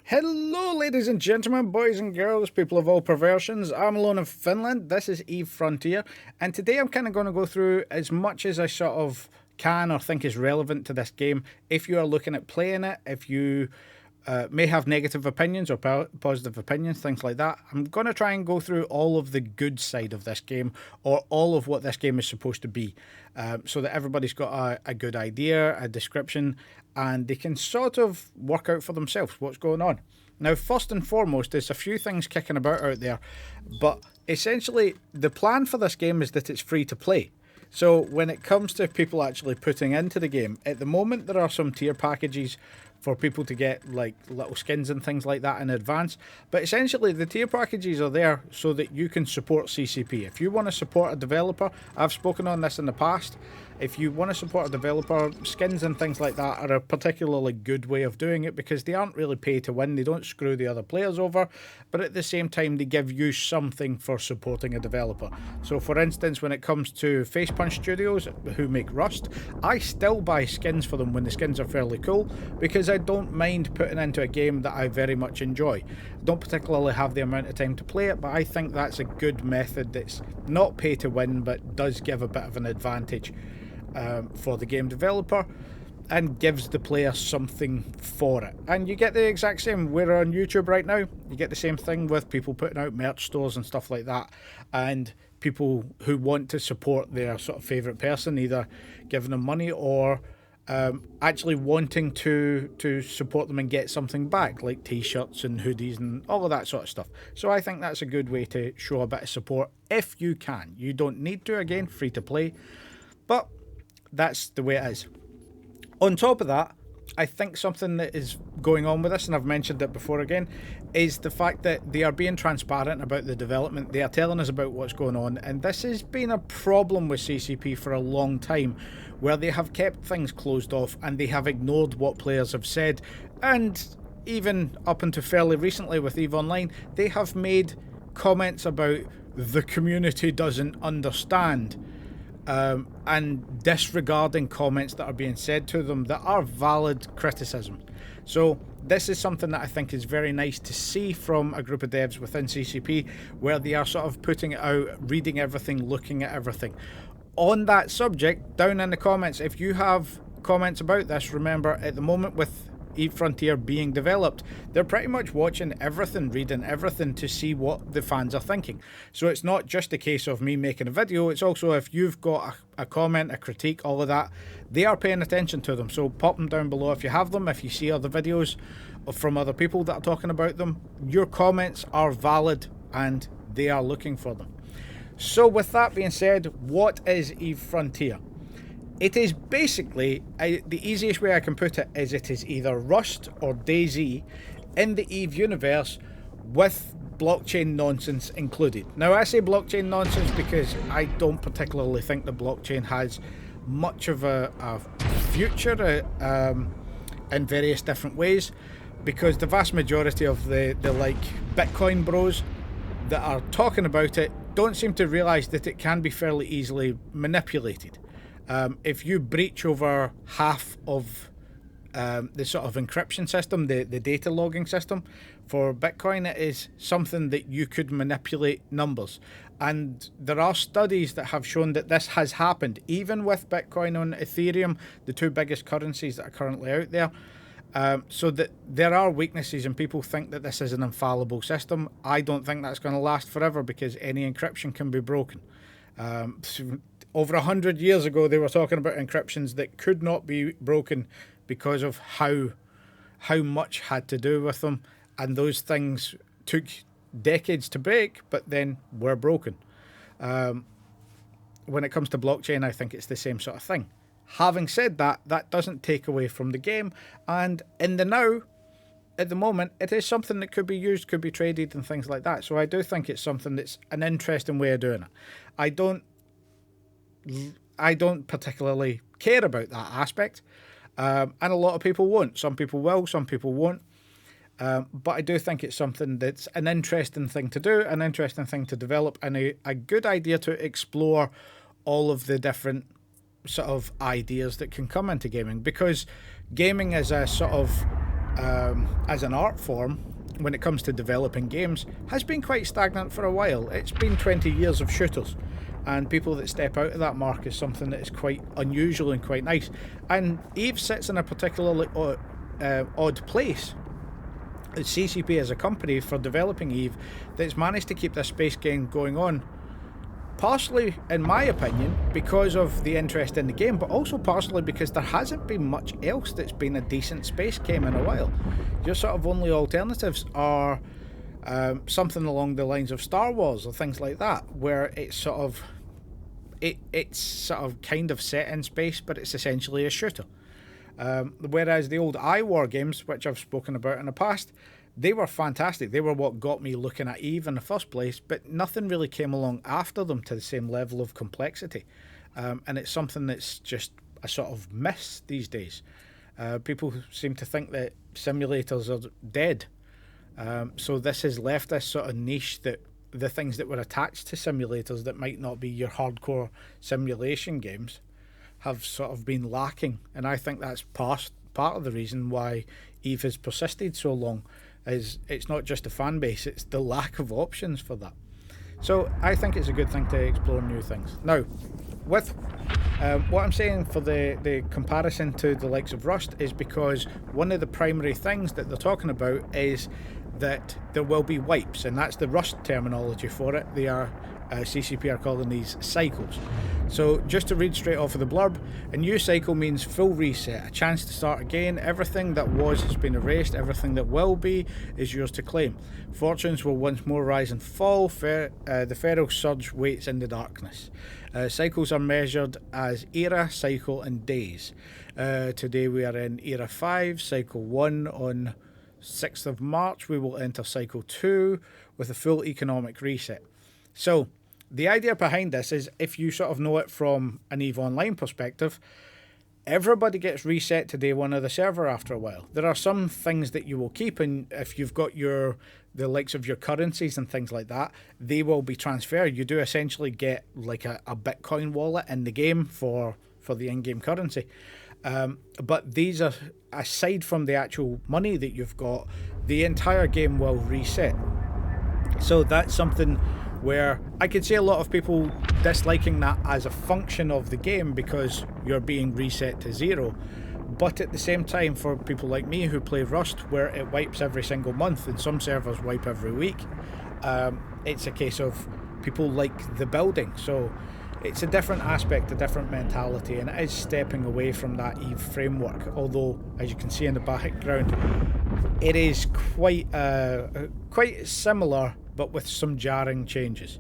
Hello, ladies and gentlemen, boys and girls, people of all perversions. I'm alone in Finland. This is Eve Frontier, and today I'm kind of going to go through as much as I sort of can or think is relevant to this game. If you are looking at playing it, if you may have negative opinions or positive opinions, things like that, I'm going to try and go through all of the good side of this game or all of what this game is supposed to be, so that everybody's got a good idea, a description, and they can sort of work out for themselves what's going on. Now, first and foremost, there's a few things kicking about out there, but essentially the plan for this game is that it's free to play. So when it comes to people actually putting into the game, at the moment there are some tier packages for people to get like little skins and things like that in advance. But essentially the tier packages are there so that you can support CCP. If you want to support a developer, I've spoken on this in the past, if you want to support a developer, skins and things like that are a particularly good way of doing it because they aren't really pay to win, they don't screw the other players over, but at the same time they give you something for supporting a developer. So for instance, when it comes to Face Punch Studios, who make Rust, I still buy skins for them when the skins are fairly cool because I don't mind putting into a game that I very much enjoy. I don't particularly have the amount of time to play it, but I think that's a good method that's not pay to win but does give a bit of an advantage for the game developer and gives the player something for it. And you get the exact same. We're on YouTube right now, you get the same thing with people putting out merch stores and stuff like that, and people who want to support their sort of favourite person, either giving them money or actually wanting to support them and get something back, like t-shirts and hoodies and all of that sort of stuff. So I think that's a good way to show a bit of support if you can. You don't need to, again, free to play, but that's the way it is. On top of that, I think something that is going on with this, and I've mentioned it before again, is the fact that they are being transparent about the development. They are telling us about what's going on, and this has been a problem with CCP for a long time, where they have kept things closed off and they have ignored what players have said. And even up until fairly recently with EVE Online, they have made comments about the community doesn't understand, and disregarding comments that are being said to them that are valid criticism. So this is something that I think is very nice to see from a group of devs within CCP, where they are sort of putting it out, reading everything, looking at everything. On that subject, down in the comments, if you have comments about this, remember at the moment with EVE Frontier being developed, they're pretty much watching everything, reading everything to see what the fans are thinking. So it's not just a case of me making a video, it's also if you've got a comment, a critique, all of that, they are paying attention to them. So pop them down below if you have them, if you see other videos from other people that are talking about them. Your comments are valid and they are looking for them. So with that being said, what is EVE Frontier? It is basically, the easiest way I can put it is it is either Rust or DayZ in the EVE universe with blockchain nonsense included. Now I say blockchain nonsense because I don't particularly think the blockchain has much of a future in various different ways, because the vast majority of the like Bitcoin bros that are talking about it don't seem to realise that it can be fairly easily manipulated. If you breach over half of the sort of encryption system, the data logging system for Bitcoin, it is something that you could manipulate numbers. And there are studies that have shown that this has happened, even with Bitcoin and Ethereum, the two biggest currencies that are currently out there. So that there are weaknesses and people think that this is an infallible system. I don't think that's going to last forever because any encryption can be broken. Over 100 years ago, they were talking about encryptions that could not be broken because of how much had to do with them, and those things took decades to break, but then were broken. When it comes to blockchain, I think it's the same sort of thing. Having said that, that doesn't take away from the game, and in the now, at the moment, it is something that could be used, could be traded and things like that. So I do think it's something that's an interesting way of doing it. I don't particularly care about that aspect, and a lot of people won't. Some people will, some people won't. But I do think it's something that's an interesting thing to do, an interesting thing to develop, and a good idea to explore all of the different sort of ideas that can come into gaming, because gaming is a sort of as an art form, when it comes to developing games, has been quite stagnant for a while. It's been 20 years of shooters, and people that step out of that mark is something that is quite unusual and quite nice. And Eve sits in a particularly odd place. CCP as a company for developing Eve that's managed to keep this space game going on, partially, in my opinion, because of the interest in the game, but also partially because there hasn't been much else that's been a decent space game in a while. Your sort of only alternatives are something along the lines of Star Wars or things like that, where it's sort of kind of set in space, but it's essentially a shooter. Whereas the old iWar games, which I've spoken about in the past, they were fantastic. They were what got me looking at Eve in the first place, but nothing really came along after them to the same level of complexity. And it's something that's just a sort of miss these days. People seem to think that simulators are dead. So this has left this sort of niche that the things that were attached to simulators that might not be your hardcore simulation games have sort of been lacking, and I think that's part of the reason why Eve has persisted so long. Is it's not just a fan base, it's the lack of options for that. So I think it's a good thing to explore new things. Now, with what I'm saying for the comparison to the likes of Rust is because one of the primary things that they're talking about is that there will be wipes, and that's the Rust terminology for it. They are CCP are calling these cycles. So just to read straight off of the blurb, a new cycle means full reset, a chance to start again. Everything that was has been erased, everything that will be is yours to claim. Fortunes will once more rise and fall, the feral surge waits in the darkness. Cycles are measured as era, cycle and days. Today we are in era 5, cycle 1 on 6th of March. We will enter cycle 2 with a full economic reset. So the idea behind this is, if you sort of know it from an EVE Online perspective, everybody gets reset to day one of the server after a while. There are some things that you will keep, and if you've got the likes of your currencies and things like that, they will be transferred. You do essentially get like a Bitcoin wallet in the game for the in-game currency. But these are, aside from the actual money that you've got, the entire game will reset. So that's something where I could see a lot of people disliking that as a function of the game because you're being reset to zero. But at the same time, for people like me who play Rust, where it wipes every single month and some servers wipe every week, it's a case of people like the building. So it's a different aspect, a different mentality, and it is stepping away from that EVE framework. Although, as you can see in the background, it is quite similar, but with some jarring changes.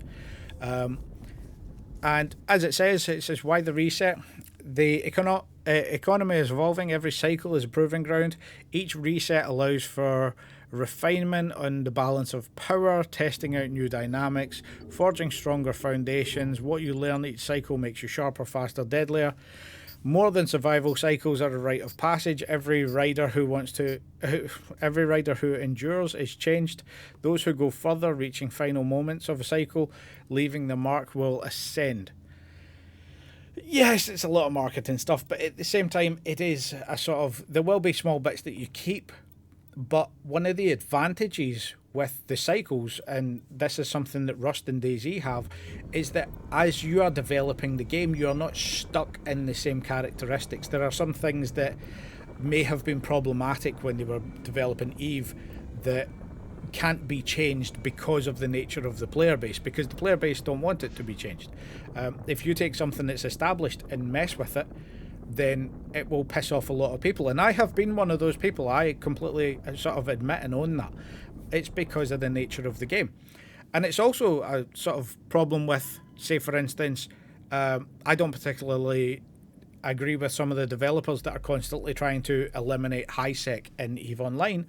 And as it says why the reset. The economy is evolving. Every cycle is a proving ground. Each reset allows for refinement on the balance of power, testing out new dynamics, forging stronger foundations. What you learn each cycle makes you sharper, faster, deadlier. More than survival, cycles are a rite of passage. Every rider who endures is changed. Those who go further, reaching final moments of a cycle, leaving the mark, will ascend. Yes, it's a lot of marketing stuff, but at the same time, it is a sort of, there will be small bits that you keep, but one of the advantages with the cycles, and this is something that Rust and DayZ have, is that as you are developing the game, you are not stuck in the same characteristics. There are some things that may have been problematic when they were developing EVE that can't be changed because of the nature of the player base, because the player base don't want it to be changed. If you take something that's established and mess with it, then it will piss off a lot of people, and I have been one of those people. I completely sort of admit and own that. It's because of the nature of the game. And it's also a sort of problem with, say for instance, I don't particularly agree with some of the developers that are constantly trying to eliminate high sec in EVE Online.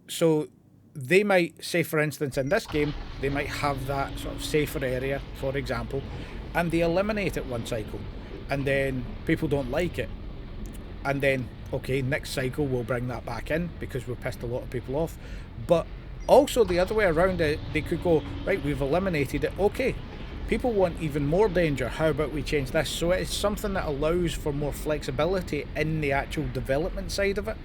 So they might, say for instance in this game, they might have that sort of safer area, for example, and they eliminate it one cycle, and then people don't like it, and then okay, next cycle we'll bring that back in because we've pissed a lot of people off. But also the other way around, it they could go, right, we've eliminated it, okay, people want even more danger, how about we change this? So it's something that allows for more flexibility in the actual development side of it.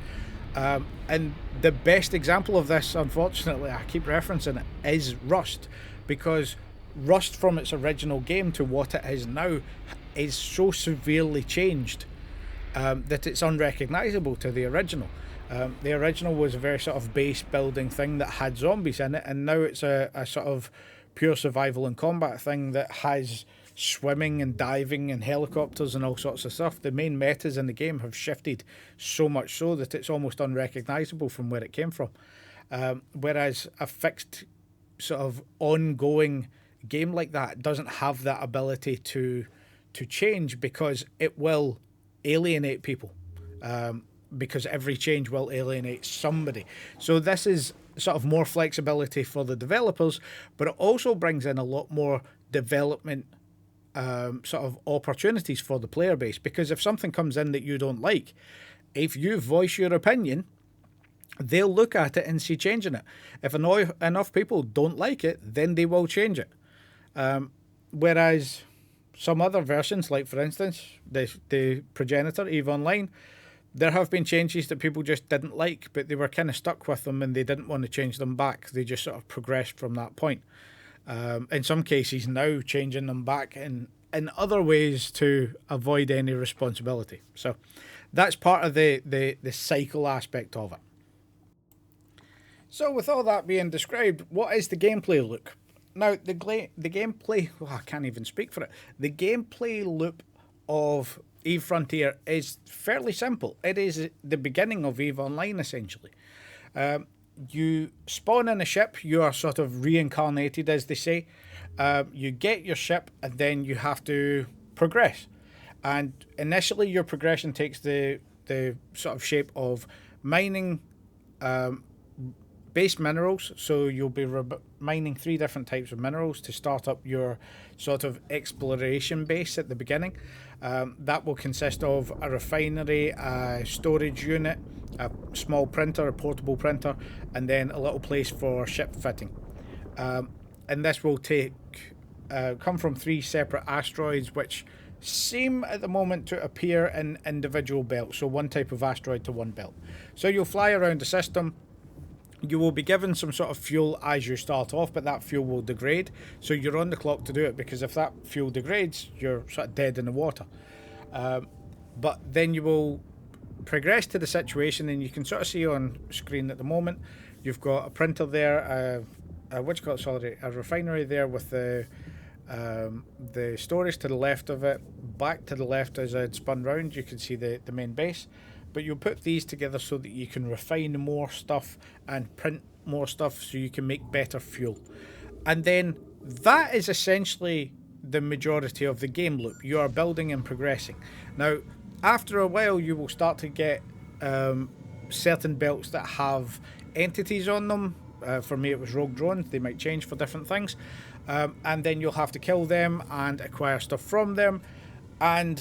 And the best example of this, unfortunately, I keep referencing it, is Rust, because Rust from its original game to what it is now is so severely changed that it's unrecognizable to the original. The original was a very sort of base building thing that had zombies in it, and now it's a sort of pure survival and combat thing that has swimming and diving and helicopters and all sorts of stuff. The main metas in the game have shifted so much so that it's almost unrecognizable from where it came from. Whereas a fixed sort of ongoing game like that doesn't have that ability to change, because it will alienate people. Because every change will alienate somebody. So this is sort of more flexibility for the developers, but it also brings in a lot more development sort of opportunities for the player base, because if something comes in that you don't like, if you voice your opinion, they'll look at it and see changing it. If enough people don't like it, then they will change it. Whereas some other versions, like for instance the Progenitor EVE Online, there have been changes that people just didn't like, but they were kind of stuck with them and they didn't want to change them back. They just sort of progressed from that point. In some cases now changing them back in other ways to avoid any responsibility. So that's part of the cycle aspect of it. So with all that being described, what is the gameplay loop? Now the gameplay, I can't even speak for it. The gameplay loop of EVE Frontier is fairly simple. It is the beginning of EVE Online, essentially. You spawn in a ship, you are sort of reincarnated, as they say. You get your ship, and then you have to progress. And initially, your progression takes the sort of shape of mining base minerals. So you'll be mining 3 different types of minerals to start up your sort of exploration base at the beginning. That will consist of a refinery, a storage unit, a small printer, a portable printer, and then a little place for ship fitting. And this will come from 3 separate asteroids, which seem at the moment to appear in individual belts. So one type of asteroid to one belt. So you'll fly around the system. You will be given some sort of fuel as you start off, but that fuel will degrade. So you're on the clock to do it, because if that fuel degrades, you're sort of dead in the water. But then you will progress to the situation, and you can sort of see on screen at the moment, you've got a printer there, a refinery there with the storage to the left of it. Back to the left, as I'd spun round, you can see the main base. But you'll put these together so that you can refine more stuff and print more stuff so you can make better fuel. And then that is essentially the majority of the game loop. You are building and progressing. Now, after a while, you will start to get certain belts that have entities on them. For me, it was rogue drones. They might change for different things. And then you'll have to kill them and acquire stuff from them. And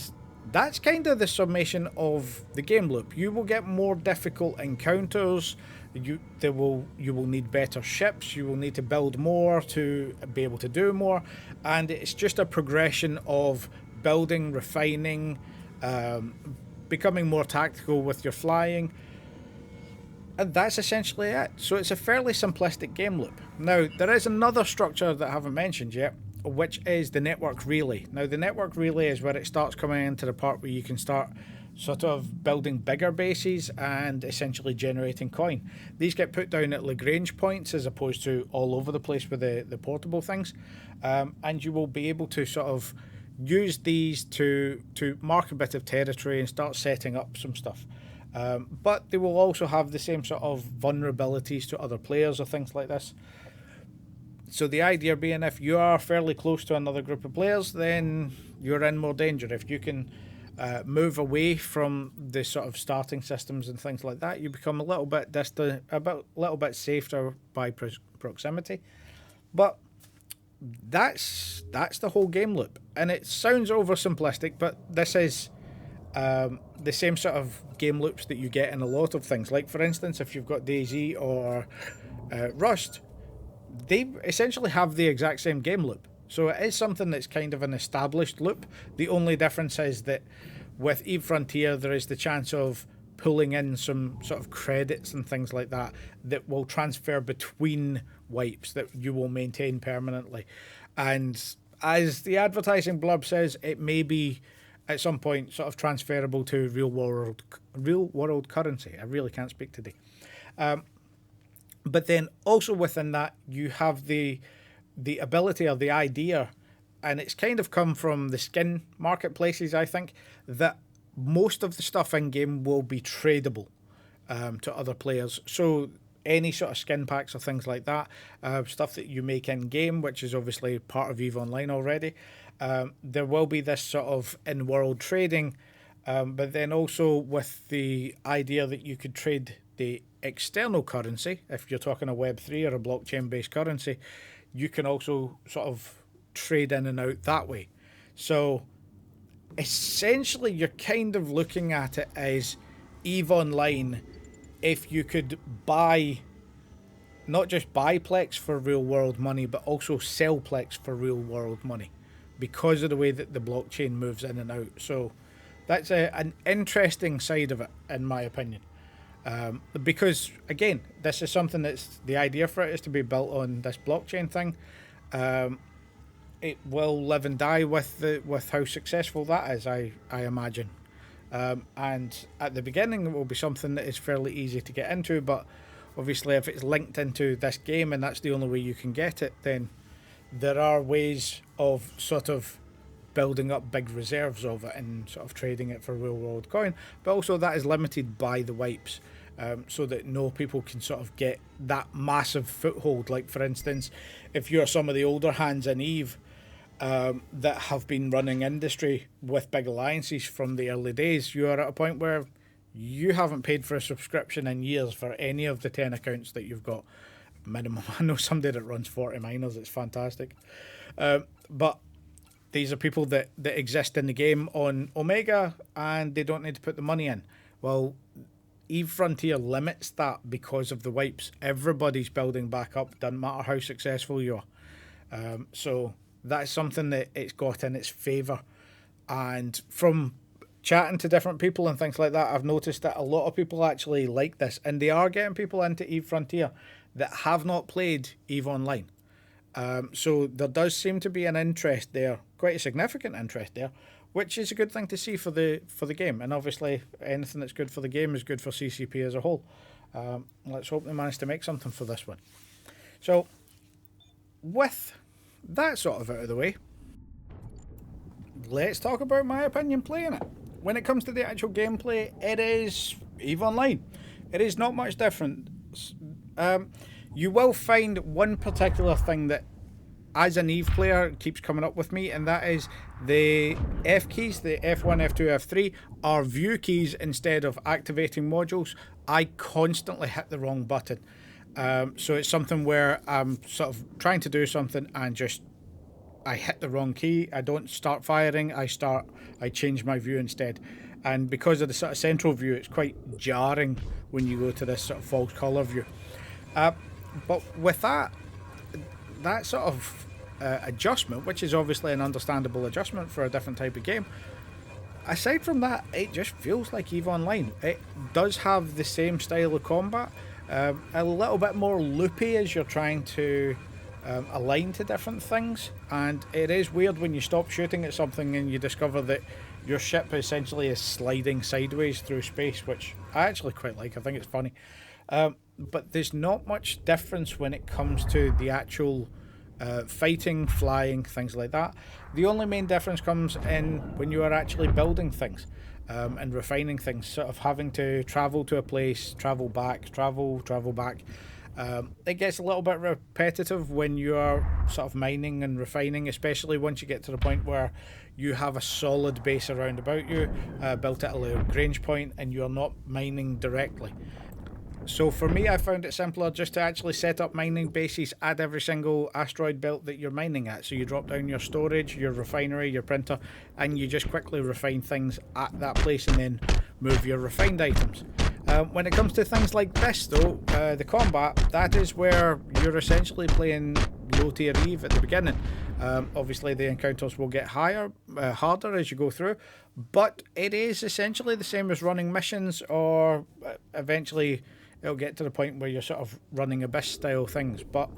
that's kind of the summation of the game loop. You will get more difficult encounters. You will need better ships. You will need to build more to be able to do more. And it's just a progression of building, refining, becoming more tactical with your flying. And that's essentially it. So it's a fairly simplistic game loop. Now, there is another structure that I haven't mentioned yet, which is the network relay. Now, the network relay is where it starts coming into the part where you can start sort of building bigger bases and essentially generating coin. These get put down at Lagrange points as opposed to all over the place with the portable things. And you will be able to sort of use these to mark a bit of territory and start setting up some stuff. But they will also have the same sort of vulnerabilities to other players or things like this. So the idea being, if you are fairly close to another group of players, then you're in more danger. If you can move away from the sort of starting systems and things like that, you become a little bit distant, a little bit safer by proximity. But that's the whole game loop, and it sounds oversimplistic, but this is the same sort of game loops that you get in a lot of things. Like for instance, if you've got DayZ or Rust, they essentially have the exact same game loop. So it is something that's kind of an established loop. The only difference is that with EVE Frontier, there is the chance of pulling in some sort of credits and things like that that will transfer between wipes that you will maintain permanently. And as the advertising blurb says, it may be at some point sort of transferable to real world currency. I really can't speak today. But then also within that, you have the ability or the idea, and it's kind of come from the skin marketplaces, I think, that most of the stuff in game will be tradable to other players. So any sort of skin packs or things like that, stuff that you make in game, which is obviously part of EVE Online already, there will be this sort of in-world trading, but then also with the idea that you could trade the external currency. If you're talking a Web3 or a blockchain-based currency, you can also sort of trade in and out that way. So essentially, you're kind of looking at it as EVE Online if you could buy, not just buy Plex for real world money, but also sell Plex for real world money because of the way that the blockchain moves in and out. So that's an interesting side of it, in my opinion. Because, again, this is something that's, the idea for it is to be built on this blockchain thing. It will live and die with how successful that is, I imagine. And at the beginning, it will be something that is fairly easy to get into, but obviously if it's linked into this game and that's the only way you can get it, then there are ways of sort of building up big reserves of it and sort of trading it for real world coin. But also that is limited by the wipes, so that no people can sort of get that massive foothold. Like, for instance, if you're some of the older hands in EVE, that have been running industry with big alliances from the early days, you are at a point where you haven't paid for a subscription in years for any of the 10 accounts that you've got minimum. I know somebody that runs 40 miners, it's fantastic. But these are people that exist in the game on Omega and they don't need to put the money in. Well, EVE Frontier limits that because of the wipes. Everybody's building back up, doesn't matter how successful you are. So that's something that it's got in its favour. And from chatting to different people and things like that, I've noticed that a lot of people actually like this, and they are getting people into EVE Frontier that have not played EVE Online. So there does seem to be an interest there, quite a significant interest there, which is a good thing to see for the game. And obviously anything that's good for the game is good for CCP as a whole. Let's hope they manage to make something for this one. So with that sort of out of the way, let's talk about my opinion playing it. When it comes to the actual gameplay, it is EVE Online. It is not much different. You will find one particular thing that, as an EVE player, keeps coming up with me, and that is the F keys, the F1, F2, F3, are view keys instead of activating modules. I constantly hit the wrong button. So it's something where I'm sort of trying to do something and just I hit the wrong key. I don't start firing, I change my view instead. And because of the sort of central view, it's quite jarring when you go to this sort of false colour view. But with that sort of adjustment, which is obviously an understandable adjustment for a different type of game, aside from that, it just feels like EVE Online. It does have the same style of combat, a little bit more loopy as you're trying to align to different things, and it is weird when you stop shooting at something and you discover that your ship essentially is sliding sideways through space, which I actually quite like. I think it's funny. But there's not much difference when it comes to the actual fighting, flying, things like that. The only main difference comes in when you are actually building things and refining things, sort of having to travel to a place, travel back, travel back. It gets a little bit repetitive when you are sort of mining and refining, especially once you get to the point where you have a solid base around about you, built at a Lagrange point, and you're not mining directly. So for me, I found it simpler just to actually set up mining bases at every single asteroid belt that you're mining at. So you drop down your storage, your refinery, your printer, and you just quickly refine things at that place and then move your refined items. When it comes to things like this though, the combat, that is where you're essentially playing low tier EVE at the beginning. Obviously, the encounters will get harder as you go through, but it is essentially the same as running missions, or eventually it'll get to the point where you're sort of running abyss-style things. But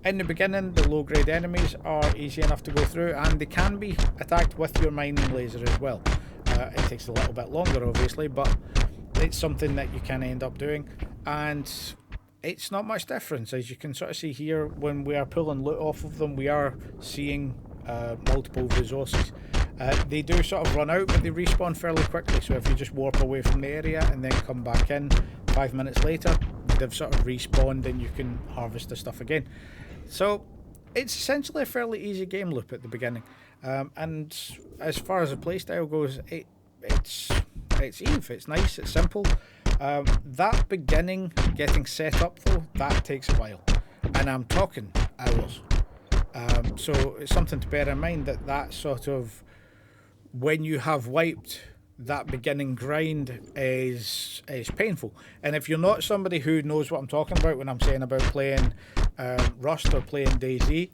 in the beginning, the low-grade enemies are easy enough to go through, and they can be attacked with your mining laser as well. It takes a little bit longer, obviously, but it's something that you can end up doing, and it's not much difference. As you can sort of see here, when we are pulling loot off of them, we are seeing multiple resources. They do sort of run out, but they respawn fairly quickly, so if you just warp away from the area and then come back in 5 minutes later, they've sort of respawned and you can harvest the stuff again. So it's essentially a fairly easy game loop at the beginning, and as far as the playstyle goes, it's Eve. It's nice, it's simple. That beginning, getting set up though, that takes a while, and I'm talking hours. So it's something to bear in mind, that sort of, when you have wiped, that beginning grind is painful. And if you're not somebody who knows what I'm talking about when I'm saying about playing Rust or playing DayZ,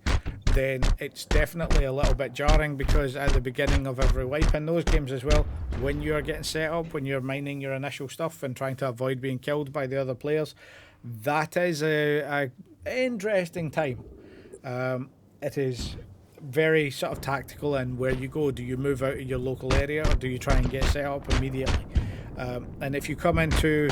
then it's definitely a little bit jarring, because at the beginning of every wipe in those games as well, when you're getting set up, when you're mining your initial stuff and trying to avoid being killed by the other players, that is a interesting time. It is very sort of tactical in where you go. Do you move out of your local area, or do you try and get set up immediately? And if you come into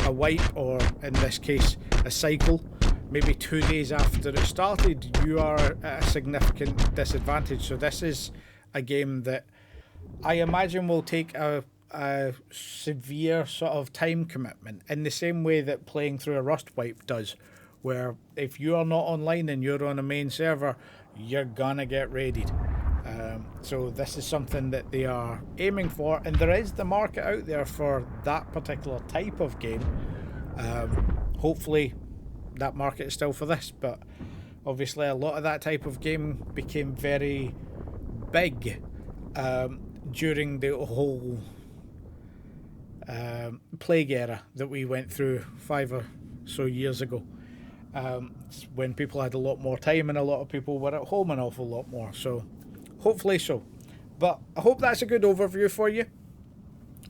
a wipe, or in this case a cycle, maybe 2 days after it started, you are at a significant disadvantage. So this is a game that I imagine will take a severe sort of time commitment, in the same way that playing through a Rust wipe does, where if you are not online and you're on a main server, you're gonna get raided. So this is something that they are aiming for, and there is the market out there for that particular type of game. Hopefully that market is still for this, but obviously a lot of that type of game became very big during the whole plague era that we went through 5 or so years ago, when people had a lot more time and a lot of people were at home an awful lot more. So hopefully so. But I hope that's a good overview for you.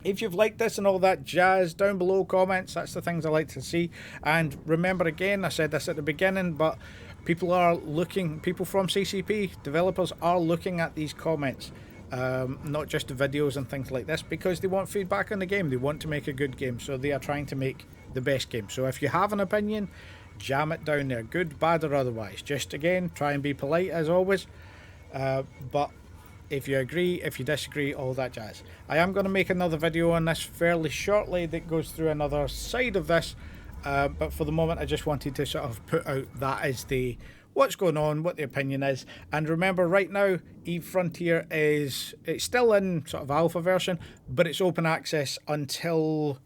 If you've liked this and all that jazz, down below, comments, that's the things I like to see. And remember, again, I said this at the beginning, but people from CCP, developers, are looking at these comments, not just the videos and things like this, because they want feedback on the game. They want to make a good game, so they are trying to make the best game. So if you have an opinion, jam it down there, good, bad, or otherwise. Just, again, try and be polite as always, but if you agree, if you disagree, all that jazz. I am going to make another video on this fairly shortly that goes through another side of this, but for the moment I just wanted to sort of put out that as the what's going on, what the opinion is. And remember, right now Eve Frontier it's still in sort of alpha version, but it's open access until,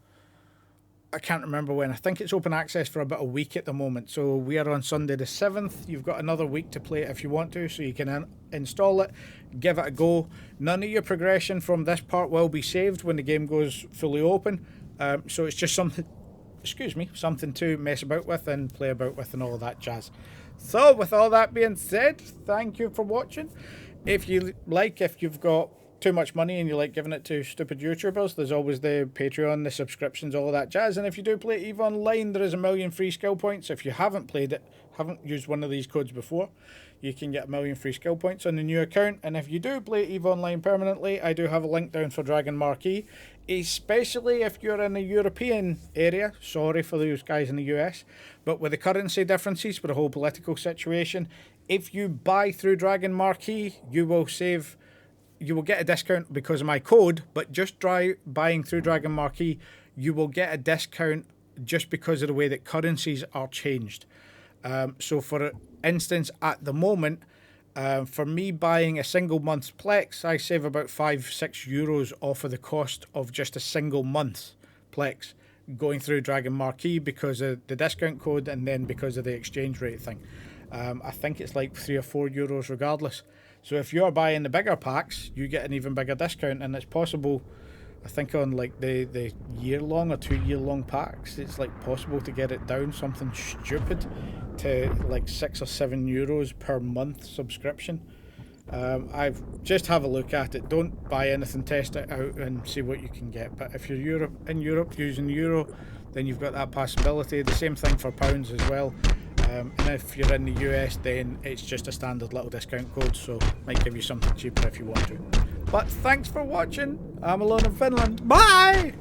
I can't remember when. I think it's open access for about a week at the moment. So we are on Sunday the 7th. You've got another week to play it if you want to, so you can install it, give it a go. None of your progression from this part will be saved when the game goes fully open. So it's just something to mess about with and play about with and all that jazz. So with all that being said, thank you for watching. If you've got too much money and you like giving it to stupid YouTubers, there's always the Patreon, the subscriptions, all that jazz. And if you do play EVE Online, there is 1,000,000 free skill points. If you haven't played it, haven't used one of these codes before, you can get 1,000,000 free skill points on the new account. And if you do play EVE Online permanently, I do have a link down for Dragon Marquee, especially if you're in the European area. Sorry for those guys in the US, but with the currency differences, with the whole political situation, if you buy through Dragon Marquee, you will get a discount because of my code, but just buying through Dragon Marquee, you will get a discount just because of the way that currencies are changed. So for instance, at the moment, for me buying a single month's Plex, I save about 5-6 euros off of the cost of just a single month's Plex going through Dragon Marquee, because of the discount code and then because of the exchange rate thing. I think it's like 3 or 4 euros regardless. So if you're buying the bigger packs, you get an even bigger discount, and it's possible, I think on like the year-long or 2-year-long packs, it's like possible to get it down something stupid to like 6 or 7 euros per month subscription. I've just have a look at it. Don't buy anything. Test it out and see what you can get. But if you're in Europe using euro, then you've got that possibility. The same thing for pounds as well. And if you're in the US, then it's just a standard little discount code, so might give you something cheaper if you want to. But thanks for watching. I'm alone in Finland. Bye!